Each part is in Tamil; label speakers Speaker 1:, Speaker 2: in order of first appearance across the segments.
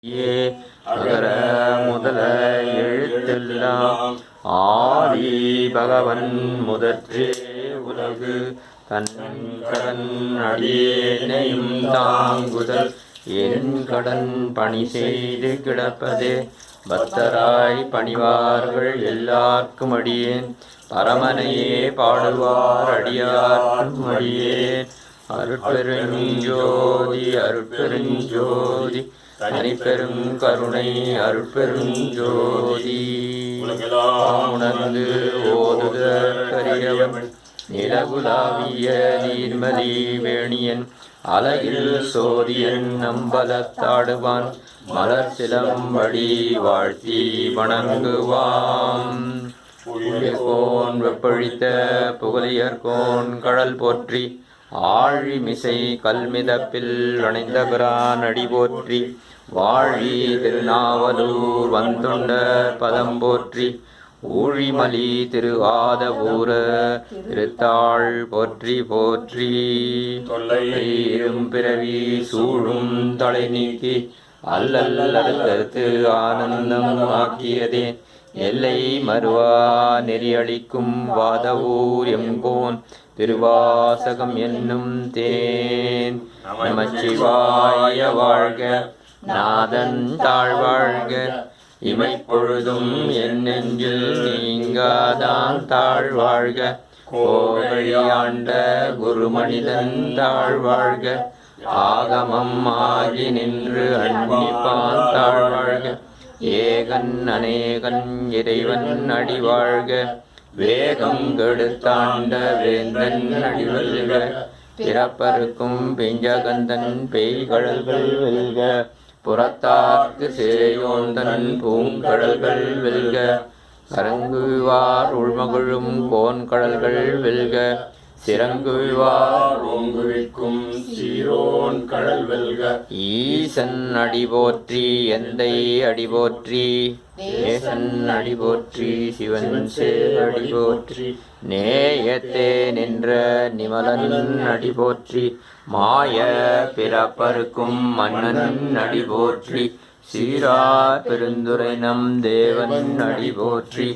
Speaker 1: ஏ அகர முதல எழுத்தெல்லாம் ஆதி பகவன் முதற்றே உலகு தன்கடன் அடியேனையும் தாங்குதல் என் கடன் பணி செய்து கிடப்பதே. பக்தராய் பணிவார்கள் எல்லார்க்கும் அடியேன் பரமனையே பாடுவார் அடியார்க்கும் அடியேன். அருட்பெருஞ்சோதி அருட்பெருஞ்சோதி தனிப்பெரும் கருணை அருட்பெருஞ்சோதி. உணர்ந்து ஓதுதற்கரியவன் நிலகுலாவிய நீர்மலி வேணியன் அலையில் சோதியன் நம்பலத்தாடுவான் மலர் சிலம்படி வாழ்த்தி வணங்குவான். புகழியர்கோன் வெப்பழித்த புகழியர்கோன் கடல் போற்றி ஆழிமிசை கல்மிதப்பில் அணைந்தபிரான் அடி போற்றி. வாழி திருநாவலூர் வந்துண்டர் பதம் போற்றி. ஊழிமலி திரு ஆதவூர திருத்தாள் போற்றி போற்றி. தொல்லையிரும் பிறவி சூழும் தலை நீக்கி அல்லல் அடுத்தடுத்து ஆனந்தம் ஆக்கியதே. எல்லை மறுவா நெறியளிக்கும் வாதவூர் எங்கோன் திருவாசகம் என்னும் தேன். நமச்சிவாய வாழ்க நாதன் தாழ்வாழ்க இமைப்பொழுதும் என் நெஞ்சில் நீங்காதான் தாழ்வாழ்க. கோவையாண்ட குருமனிதன் தாழ்வாழ்க ஆகமம் ஆகி நின்று அன்னிப்பான் தாழ்வாழ்க. ஏகன் அநேகன் இறைவன் அடிவாழ்க வேகம் கெடுத்தாண்ட வேந்தன் அடிவல்க. பிறப்பருக்கும் பெஞ்சகந்தன் பெய்கடல்கள் வெல்க புறத்தார்க்கு சேயோந்தன் பூங்கடல்கள் வெல்க. கரங்குவார் உள்மகிழும் கோன்கடல்கள் வெல்க சிறங்குவார் ஓங்குவிக்கும் சீரோன் கடல் வெல்க. ஈசன் அடி போற்றி எந்தை அடி போற்றி நேசன் அடி போற்றி சிவன் சேவடி போற்றி. நேயத்தே நின்ற நிமலன் அடி போற்றி மாய பிறப்பருக்கும் மன்னன் அடி போற்றி. சீரார் பெருந்துரை நம் தேவன் அடி போற்றி.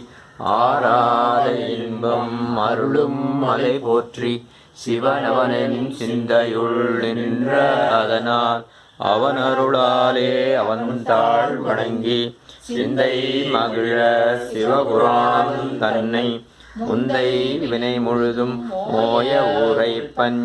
Speaker 1: ஆராத இன்பம் அருளும் மலை போற்றி. சிவனவனின் சிந்தையுள் நின்ற அதனால் அவன் அருளாலே அவன் தாழ் வணங்கி சிந்தை மகிழ சிவபுராணம் தன்னை முந்தை வினை முழுதும் மோய உரைப்பன்